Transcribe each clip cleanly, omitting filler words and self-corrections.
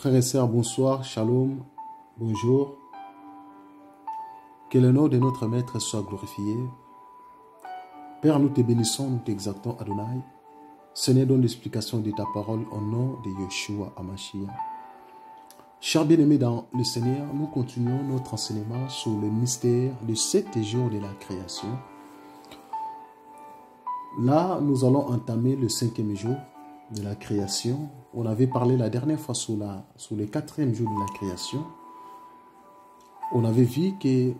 Frères et sœurs, bonsoir, shalom, bonjour. Que le nom de notre Maître soit glorifié. Père, nous te bénissons, nous t'exaltons, Adonai. Seigneur, donne l'explication de ta parole au nom de Yeshua HaMashiach. Chers bien-aimés dans le Seigneur, nous continuons notre enseignement sur le mystère de 7 jours de la création. Là, nous allons entamer le 5e jour de la création. On avait parlé la dernière fois sur le 4e jour de la création. On avait vu que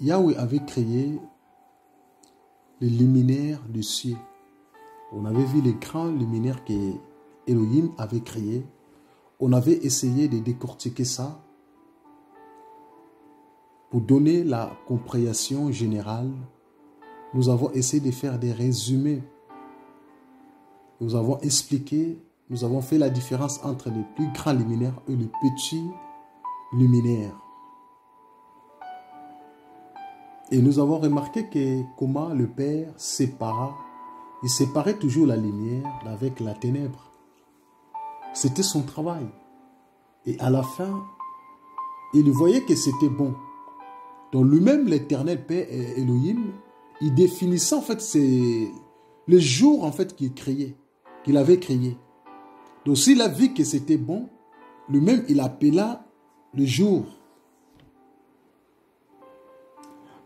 Yahweh avait créé les luminaires du ciel. On avait vu les grands luminaires que Elohim avait créés. On avait essayé de décortiquer ça pour donner la compréhension générale. Nous avons essayé de faire des résumés. Nous avons expliqué, nous avons fait la différence entre les plus grands luminaires et les petits luminaires. Et nous avons remarqué que comment le Père il séparait toujours la lumière avec la ténèbre. C'était son travail. Et à la fin, il voyait que c'était bon. Donc lui-même, l'Éternel Père Elohim, il définissait en fait les jours en fait qu'il avait créé. Donc s'il a vu que c'était bon, lui-même il appela le jour.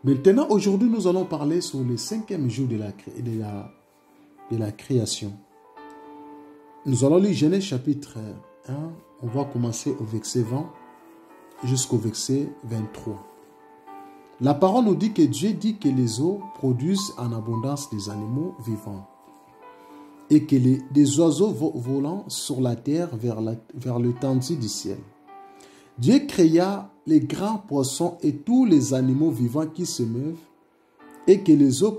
Maintenant, aujourd'hui, nous allons parler sur le 5e jour de la création. Nous allons lire Genèse chapitre 1. On va commencer au verset 20 jusqu'au verset 23. La parole nous dit que Dieu dit que les eaux produisent en abondance des animaux vivants et que des oiseaux volant sur la terre vers l'étendue du ciel. Dieu créa les grands poissons et tous les animaux vivants qui se meuvent et que les eaux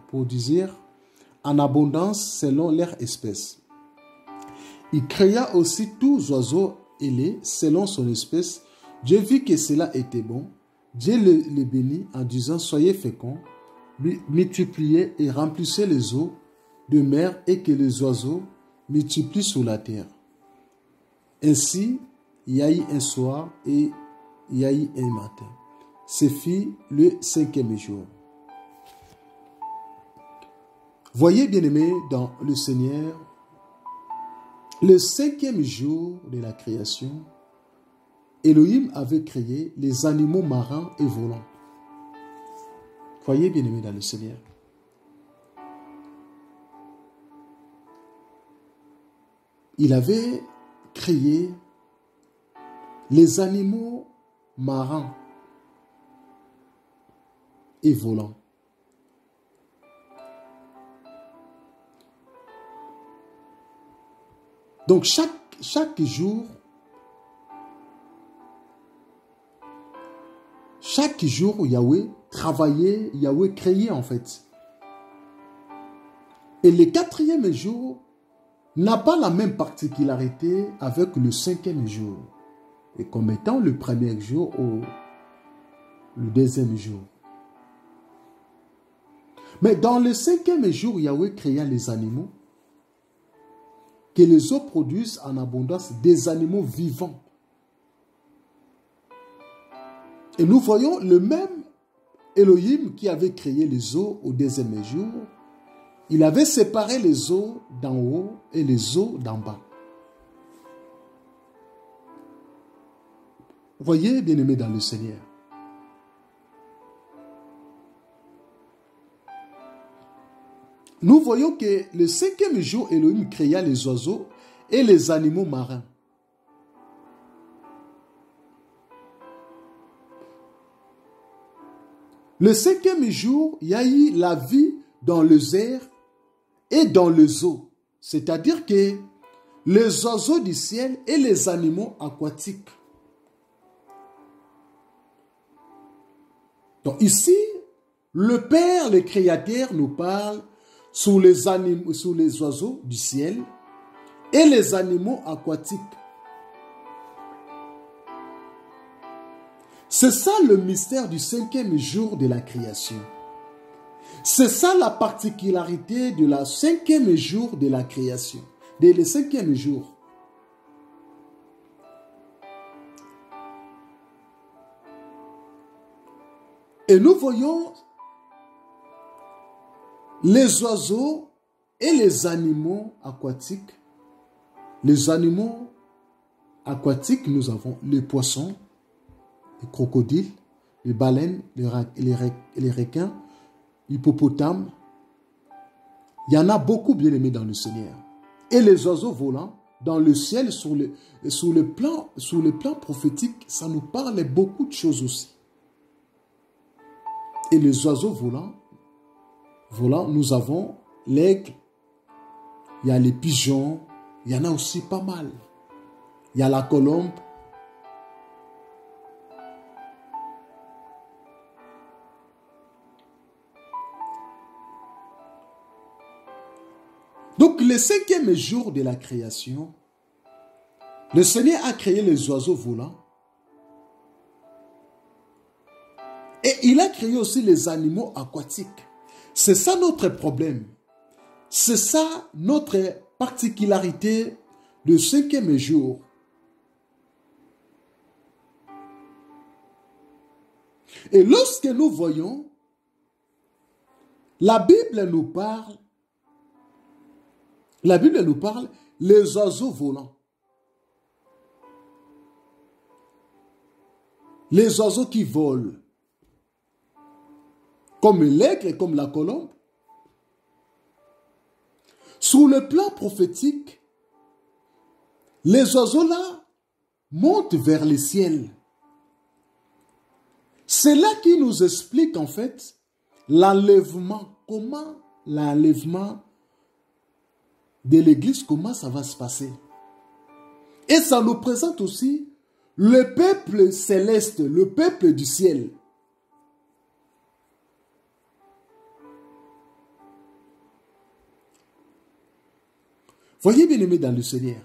produisirent en abondance selon leur espèce. Il créa aussi tous oiseaux ailés selon son espèce. Dieu vit que cela était bon. Dieu les bénit en disant « Soyez féconds, multipliez et remplissez les eaux de mer et que les oiseaux multiplient sur la terre. » Ainsi, il y a eu un soir et il y a eu un matin. Ce fut le 5e jour. Voyez, bien-aimés, dans le Seigneur, le 5e jour de la création, Elohim avait créé les animaux marins et volants. Voyez, bien-aimés, dans le Seigneur. Il avait créé les animaux marins et volants. Donc chaque jour, Yahweh travaillait, Yahweh créait en fait. Et le 4e jour n'a pas la même particularité avec le 5e jour. Et comme étant le 1er jour ou le 2e jour. Mais dans le 5e jour, Yahweh créa les animaux que les eaux produisent en abondance, des animaux vivants. Et nous voyons le même Elohim qui avait créé les eaux au 2e jour. Il avait séparé les eaux d'en haut et les eaux d'en bas. Voyez, bien-aimés dans le Seigneur. Nous voyons que le 5e jour, Elohim créa les oiseaux et les animaux marins. Le 5e jour, il y a eu la vie dans les airs et dans les eaux. C'est-à-dire que les oiseaux du ciel et les animaux aquatiques. Donc ici, le Père, le Créateur, nous parle sur les oiseaux du ciel et les animaux aquatiques. C'est ça le mystère du 5e jour de la création. C'est ça la particularité de la 5e jour de la création, le 5e jour. Et nous voyons les oiseaux et les animaux aquatiques. Les animaux aquatiques, nous avons les poissons, les crocodiles, les baleines, les requins, l'hippopotame. Il y en a beaucoup bien aimés dans le Seigneur. Et les oiseaux volants, dans le ciel, sur le plan prophétique, ça nous parle beaucoup de choses aussi. Et les oiseaux volants, nous avons l'aigle, il y a les pigeons, il y en a aussi pas mal. Il y a la colombe. Donc, le 5e jour de la création, le Seigneur a créé les oiseaux volants. Et il a créé aussi les animaux aquatiques. C'est ça notre problème. C'est ça notre particularité du 5e jour. Et lorsque nous voyons, la Bible nous parle, les oiseaux volants. Les oiseaux qui volent, comme l'aigle et comme la colombe. Sous le plan prophétique, les oiseaux-là montent vers le ciel. C'est là qui nous explique en fait l'enlèvement. Comment l'enlèvement de l'église, comment ça va se passer. Et ça nous présente aussi le peuple céleste, le peuple du ciel. Voyez bien aimé dans le Seigneur.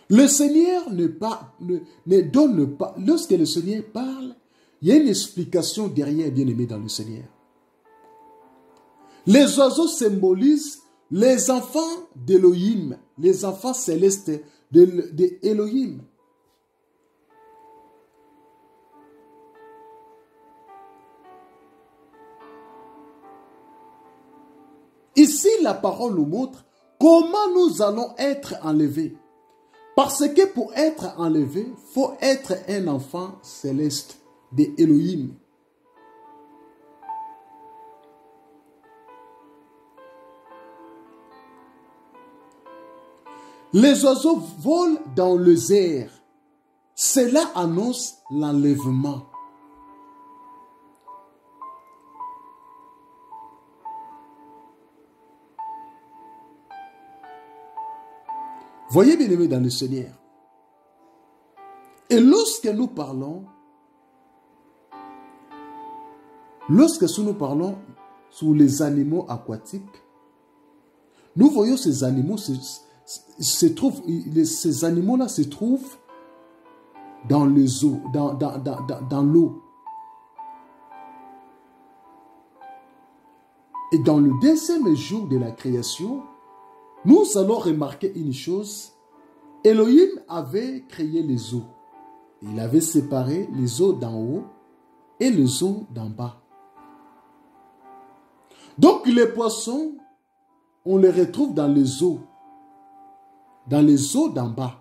Le Seigneur ne donne pas. Lorsque le Seigneur parle, il y a une explication derrière, bien aimé dans le Seigneur. Les oiseaux symbolisent les enfants d'Élohim, les enfants célestes d'Élohim. Ici, la parole nous montre comment nous allons être enlevés. Parce que pour être enlevé, il faut être un enfant céleste d'Élohim. Les oiseaux volent dans les airs. Cela annonce l'enlèvement. Voyez bien aimé dans le Seigneur. Et lorsque nous parlons sur les animaux aquatiques, nous voyons ces animaux ces animaux-là se trouvent dans les eaux, dans l'eau. Et dans le 2e jour de la création, nous allons remarquer une chose. Elohim avait créé les eaux. Il avait séparé les eaux d'en haut et les eaux d'en bas. Donc les poissons, on les retrouve dans les eaux d'en bas.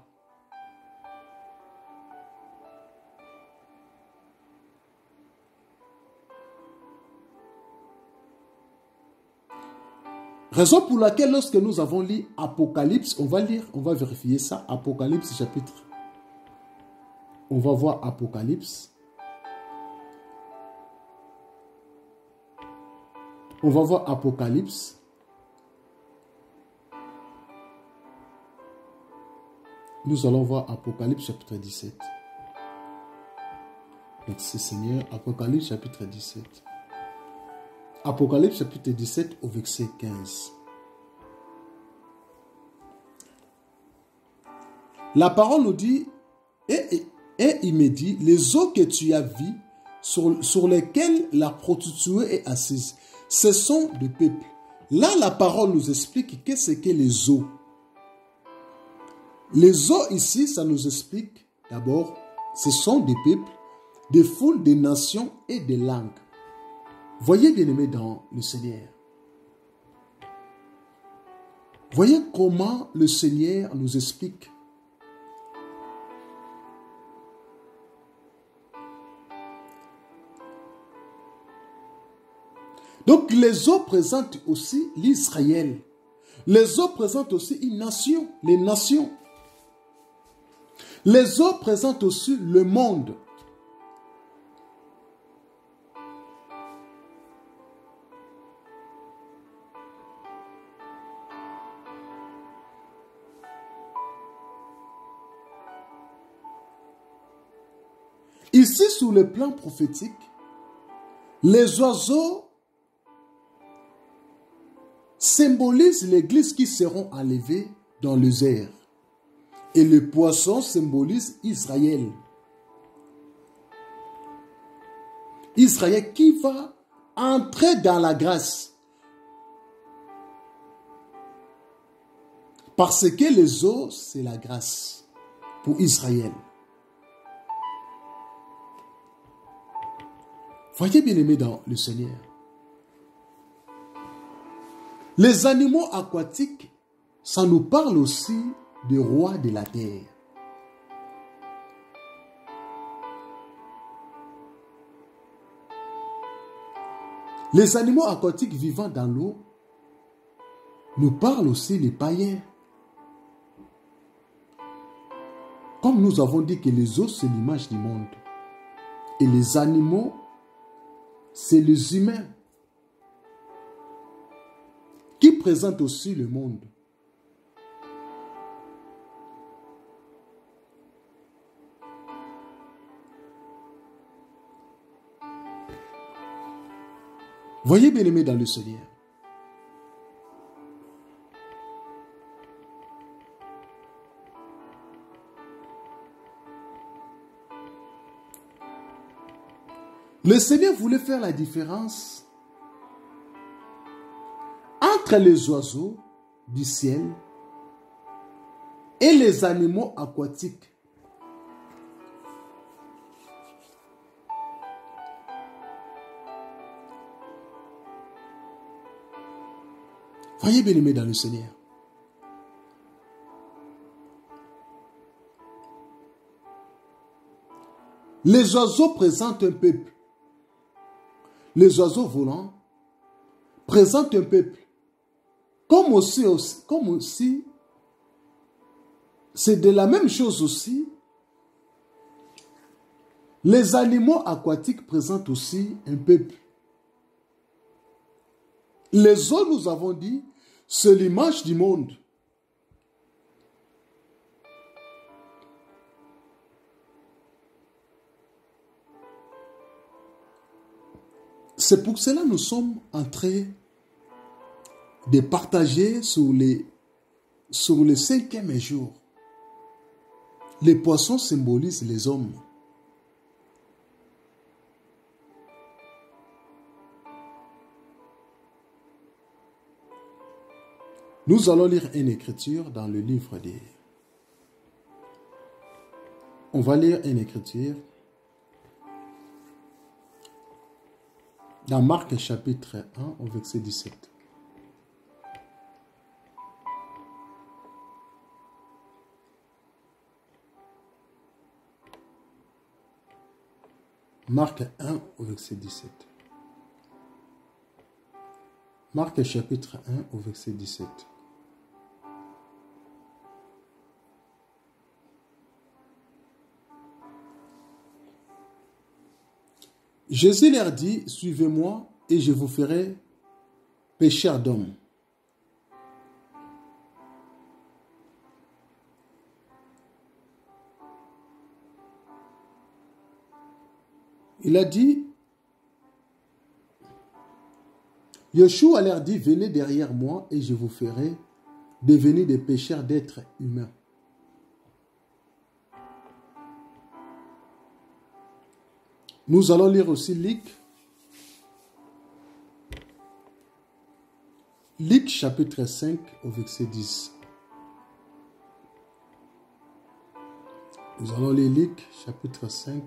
Raison pour laquelle lorsque nous avons lu Apocalypse, on va vérifier ça, Apocalypse chapitre. On va voir Apocalypse. On va voir Apocalypse. Nous allons voir Apocalypse chapitre 17. Merci Seigneur, Apocalypse chapitre 17. Apocalypse chapitre 17 au verset 15. La parole nous dit, et il me dit, les eaux que tu as vues, sur lesquelles la prostituée est assise, ce sont des peuples. Là, la parole nous explique qu'est-ce que les eaux. Les eaux ici, ça nous explique d'abord, ce sont des peuples, des foules, des nations et des langues. Voyez, bien-aimés dans le Seigneur. Voyez comment le Seigneur nous explique. Donc les eaux présentent aussi l'Israël. Les eaux présentent aussi une nation, les nations. Les eaux présentent aussi le monde. Ici, sur le plan prophétique, les oiseaux symbolisent l'église qui seront enlevées dans les airs. Et le poisson symbolise Israël. Israël qui va entrer dans la grâce. Parce que les eaux, c'est la grâce pour Israël. Voyez bien aimé dans le Seigneur. Les animaux aquatiques, ça nous parle aussi du roi de la terre. Les animaux aquatiques vivant dans l'eau nous parlent aussi des païens. Comme nous avons dit que les eaux, c'est l'image du monde. Et les animaux, c'est les humains qui présentent aussi le monde. Voyez bien aimé dans le Seigneur. Le Seigneur voulait faire la différence entre les oiseaux du ciel et les animaux aquatiques. Voyez bien aimé dans le Seigneur. Les oiseaux présentent un peuple. Les oiseaux volants présentent un peuple. Comme aussi, c'est de la même chose aussi. Les animaux aquatiques présentent aussi un peuple. Les eaux, nous avons dit, c'est l'image du monde. C'est pour cela que nous sommes en train de partager sur le 5e jour. Les poissons symbolisent les hommes. Nous allons lire une écriture dans le livre des... On va lire une écriture dans Marc chapitre 1 au verset 17. Marc 1 au verset 17. Marc chapitre 1 au verset 17. Jésus leur dit, suivez-moi et je vous ferai pêcheurs d'hommes. Il a dit, Yeshua leur dit, venez derrière moi et je vous ferai devenir des pêcheurs d'êtres humains. Nous allons lire aussi Luc chapitre 5 au verset 10. Nous allons lire Luc, chapitre 5.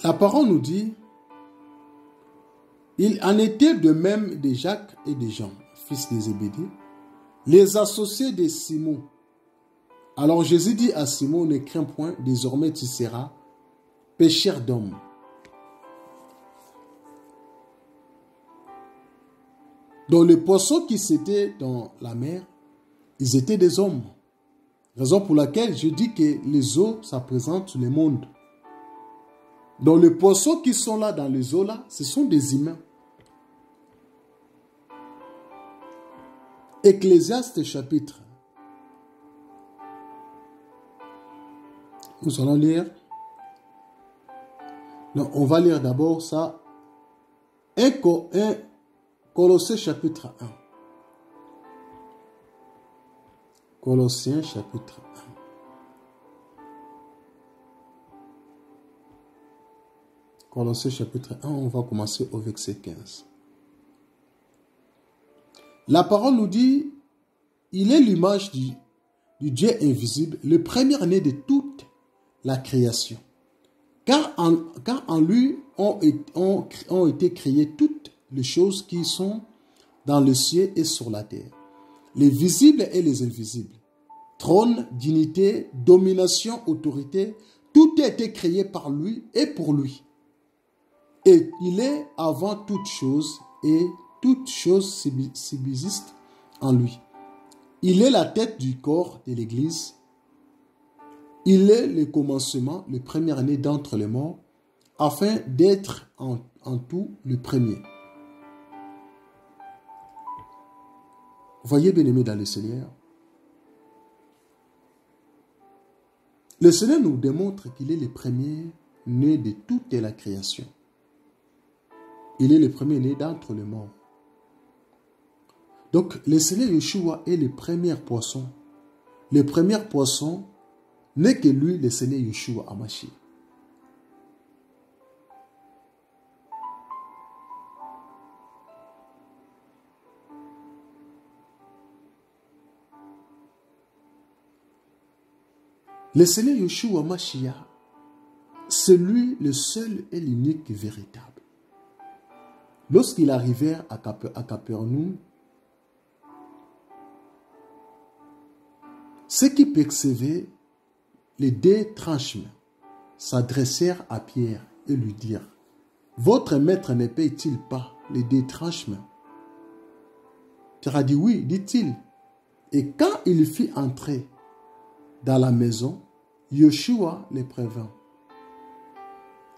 La parole nous dit, il en était de même de Jacques et de Jean, fils de Zébédée, les associés de Simon. Alors Jésus dit à Simon, ne crains point, désormais tu seras pêcheur d'hommes. Donc les poissons qui étaient dans la mer, ils étaient des hommes. Raison pour laquelle je dis que les eaux, ça représente le monde. Donc les poissons qui sont là dans les eaux là, ce sont des humains. Ecclésiaste chapitre. Nous allons lire. Non, on va lire d'abord ça. 1 Colossiens chapitre 1. Colossiens chapitre 1. Colossiens chapitre 1, on va commencer au verset 15. La parole nous dit, il est l'image du Dieu invisible, le premier-né de toute la création. Car en lui ont été créées toutes les choses qui sont dans le ciel et sur la terre, les visibles et les invisibles. Trône, dignité, domination, autorité, tout a été créé par lui et pour lui. Et il est avant toute chose et toute chose subsiste en lui. Il est la tête du corps de l'Église. Il est le commencement, le premier-né d'entre les morts, afin d'être en tout le premier. Voyez, bien-aimés dans le Seigneur, le Seigneur nous démontre qu'il est le premier-né de toute la création. Il est le premier-né d'entre les morts. Donc, le Seigneur Yeshua est le premier poisson. Le premier poisson n'est que lui, le Seigneur Yeshua Hamashiach. Le Seigneur Yeshua Hamashiach, c'est lui le seul et l'unique véritable. Lorsqu'il arrivait à Capernaum, ceux qui percevaient les deux tranchements s'adressèrent à Pierre et lui dirent, « Votre maître ne paye-t-il pas les deux tranchements ?» Pierre a dit, « Oui, dit-il. » Et quand il fit entrer dans la maison, Yeshua les prévint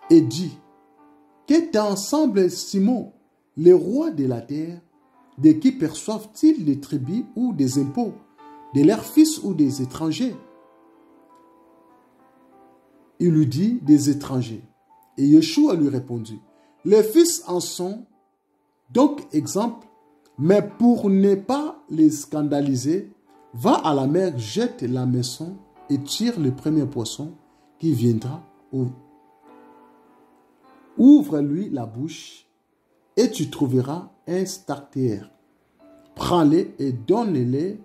et dit, « Qu'est ensemble Simon, les rois de la terre, de qui perçoivent-ils des tribus ou des impôts, de leurs fils ou des étrangers? » Il lui dit, des étrangers. Et Yeshua lui répondit, les fils en sont donc exemple, mais pour ne pas les scandaliser, va à la mer, jette la maçon et tire le premier poisson qui viendra. Ouvre-lui la bouche et tu trouveras un starter. Prends-les et donne-les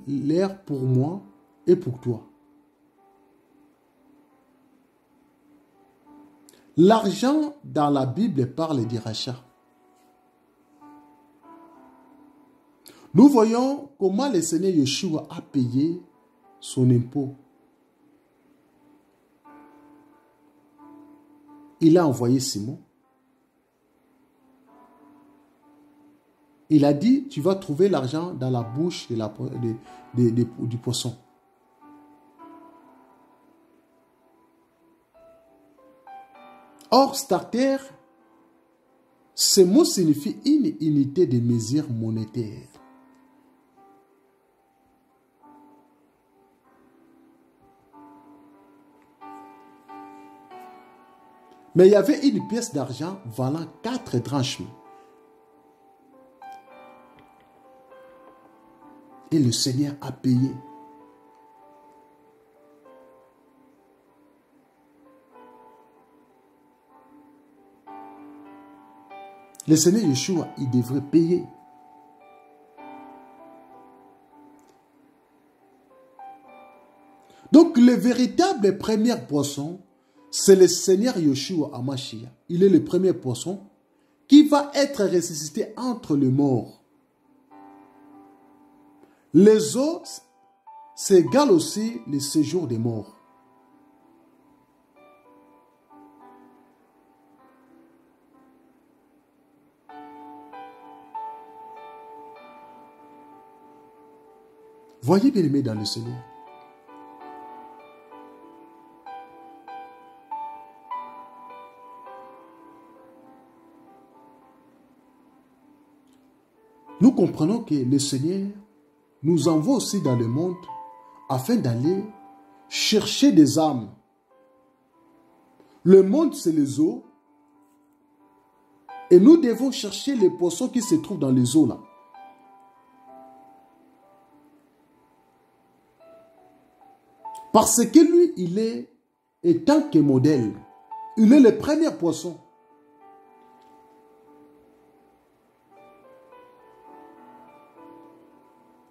l'air pour moi et pour toi. L'argent dans la Bible parle du rachat. Nous voyons comment le Seigneur Yeshua a payé son impôt. Il a envoyé Simon. Il a dit, tu vas trouver l'argent dans la bouche du poisson. Or, starter, ce mot signifie une unité de mesure monétaire. Mais il y avait une pièce d'argent valant 4 drachmes. Et le Seigneur a payé. Le Seigneur Yeshua, il devrait payer. Donc, le véritable premier poisson, c'est le Seigneur Yeshua HaMashiach. Il est le premier poisson qui va être ressuscité entre les morts. Les autres, c'est égal aussi le séjour des morts. Voyez bien aimé dans le Seigneur. Nous comprenons que le Seigneur nous envoie aussi dans le monde afin d'aller chercher des âmes. Le monde, c'est les eaux. Et nous devons chercher les poissons qui se trouvent dans les eaux là. Parce que lui, il est, étant que modèle, il est le premier poisson.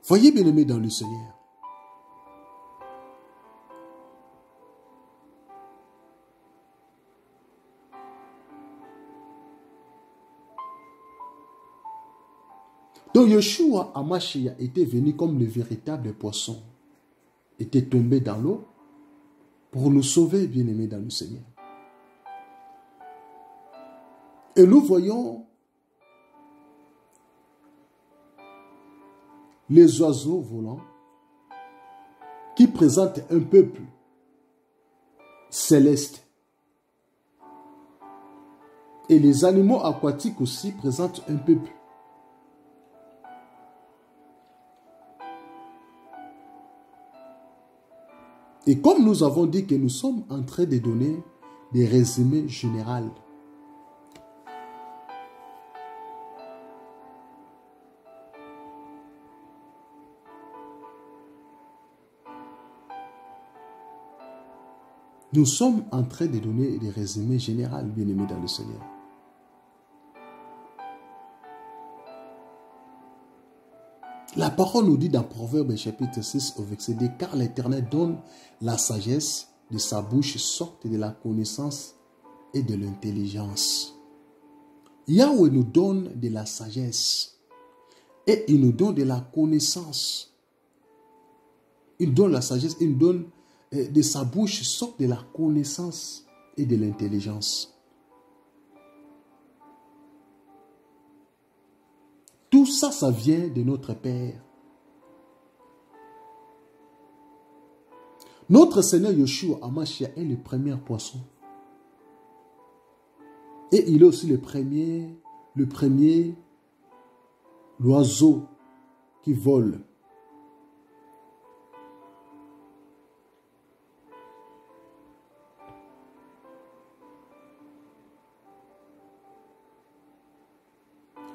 Voyez bien aimé dans le Seigneur. Donc Yeshua HaMashiach était venu comme le véritable poisson. Était tombé dans l'eau pour nous sauver, bien aimé dans le Seigneur. Et nous voyons les oiseaux volants qui présentent un peuple céleste. Et les animaux aquatiques aussi présentent un peuple. Et comme nous avons dit que nous sommes en train de donner des résumés généraux. Nous sommes en train de donner des résumés généraux, bien-aimés dans le Seigneur. La parole nous dit dans Proverbe chapitre 6 au verset 2, car l'Éternel donne la sagesse, de sa bouche sorte de la connaissance et de l'intelligence. Yahweh nous donne de la sagesse et il nous donne de la connaissance. Il donne la sagesse, il nous donne de sa bouche sorte de la connaissance et de l'intelligence. Tout ça, ça vient de notre Père. Notre Seigneur Yeshua HaMashiach est le premier poisson. Et il est aussi le premier l'oiseau qui vole.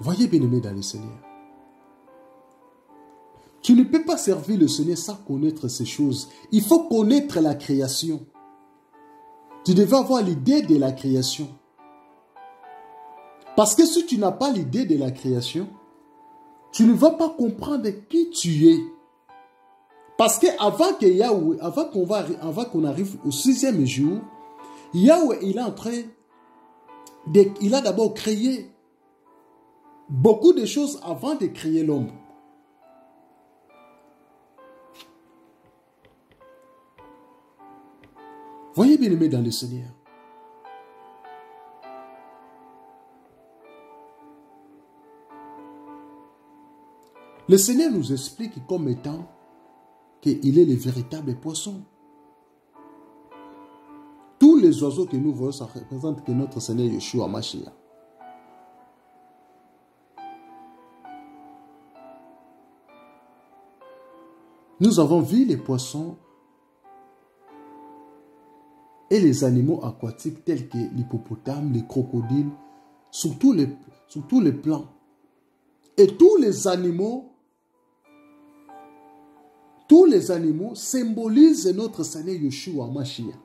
Voyez bien aimé dans le Seigneur. Tu ne peux pas servir le Seigneur sans connaître ces choses. Il faut connaître la création. Tu devais avoir l'idée de la création. Parce que si tu n'as pas l'idée de la création, tu ne vas pas comprendre qui tu es. Parce qu'avant que Yahweh, avant qu'on arrive au 6e jour, Yahweh, il a d'abord créé beaucoup de choses avant de créer l'homme. Voyez bien aimé dans le Seigneur. Le Seigneur nous explique comme étant qu'il est le véritable poisson. Tous les oiseaux que nous voyons, ça représente que notre Seigneur Yeshua HaMashiach. Nous avons vu les poissons et les animaux aquatiques tels que l'hippopotame, les crocodiles, sur tous les plans. Et tous les animaux symbolisent notre Seigneur Yeshua HaMashiach.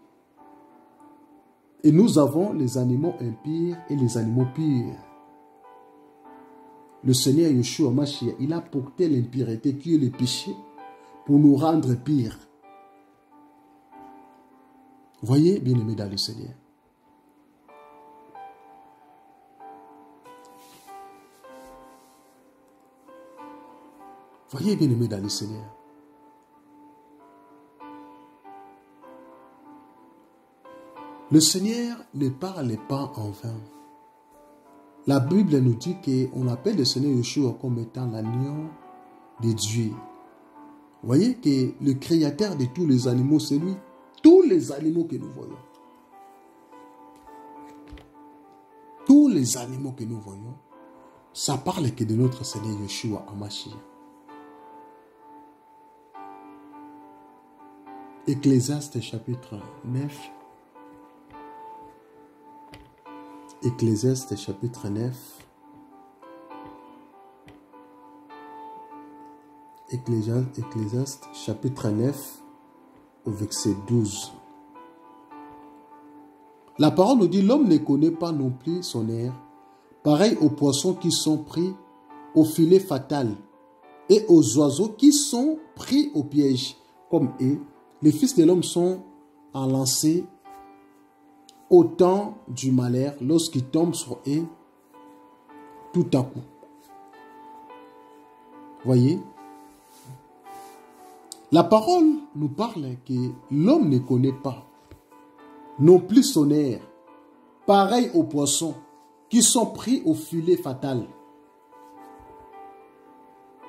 Et nous avons les animaux impurs et les animaux purs. le Seigneur Yeshua Mashiach, il a porté l'impureté qui est le péché pour nous rendre pires. Voyez, bien-aimés dans le Seigneur. Voyez, bien-aimés dans le Seigneur. Le Seigneur ne parle pas en vain. La Bible nous dit qu'on appelle le Seigneur Yeshua comme étant l'agneau de Dieu. Vous voyez que le créateur de tous les animaux, c'est lui. Tous les animaux que nous voyons. Tous les animaux que nous voyons, ça parle que de notre Seigneur Yeshua Hamashiach. Ecclésiaste chapitre 9. Ecclésiaste chapitre 9. Ecclésiaste chapitre 9 au verset 12. La parole nous dit, l'homme ne connaît pas non plus son air, pareil aux poissons qui sont pris au filet fatal et aux oiseaux qui sont pris au piège. Comme eux, les fils de l'homme sont enlancés au temps du malheur lorsqu'ils tombent sur eux tout à coup. Voyez? La parole nous parle que l'homme ne connaît pas non plus son air, pareil aux poissons qui sont pris au filet fatal.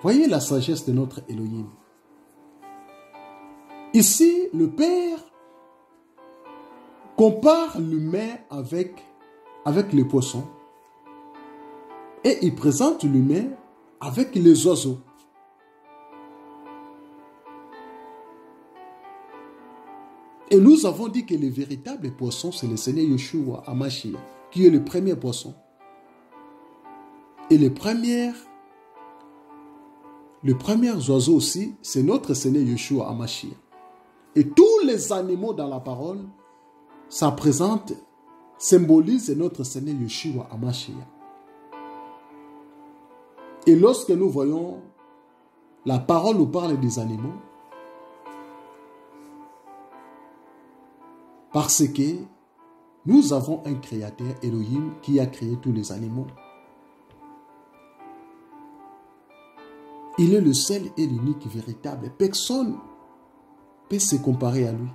Voyez la sagesse de notre Elohim. Ici, le Père compare l'humain avec les poissons et il présente l'humain avec les oiseaux. Et nous avons dit que le véritable poisson, c'est le Seigneur Yeshua Hamashiach, qui est le premier poisson. Et les premiers oiseaux aussi, c'est notre Seigneur Yeshua Hamashiach. Et tous les animaux dans la parole, ça présente, symbolise notre Seigneur Yeshua Hamashiach. Et lorsque nous voyons, la parole nous parle des animaux, parce que nous avons un créateur, Elohim, qui a créé tous les animaux. Il est le seul et l'unique véritable. Personne ne peut se comparer à lui.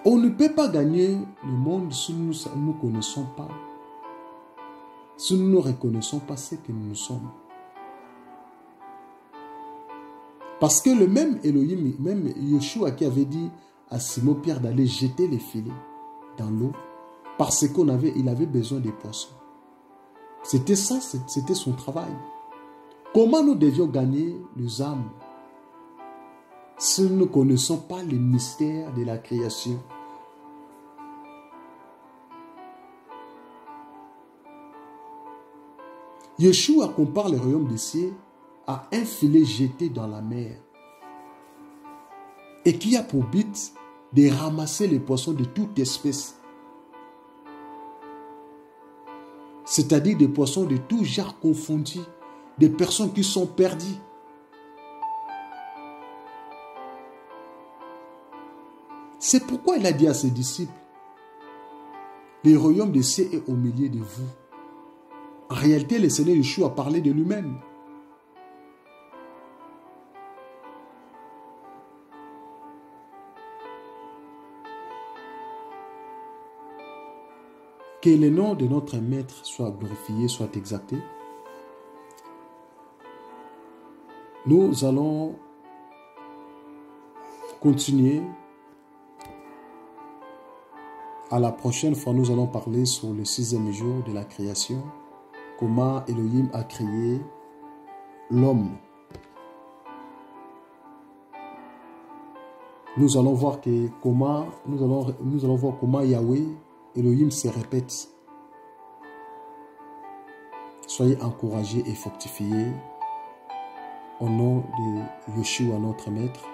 On ne peut pas gagner le monde si nous ne connaissons pas, si nous ne reconnaissons pas ce que nous sommes. Parce que le même Elohim, même Yeshua qui avait dit à Simon-Pierre d'aller jeter les filets dans l'eau, parce qu'il avait besoin des poissons. C'était ça, c'était son travail. Comment nous devions gagner les âmes si nous ne connaissons pas les mystères de la création? Yeshua compare le royaume des cieux à un filet jeté dans la mer et qui a pour but de ramasser les poissons de toute espèce. C'est-à-dire des poissons de tout genre confondus, des personnes qui sont perdues. C'est pourquoi il a dit à ses disciples, le royaume des cieux est au milieu de vous. En réalité, le Seigneur Yeshua a parlé de lui-même. Que le nom de notre Maître soit glorifié, soit exalté. Nous allons continuer. À la prochaine fois, nous allons parler sur le 6e jour de la création. Comment Elohim a créé l'homme. Nous allons voir comment Yahweh, Elohim se répète. Soyez encouragés et fortifiés au nom de Yeshua, notre Maître.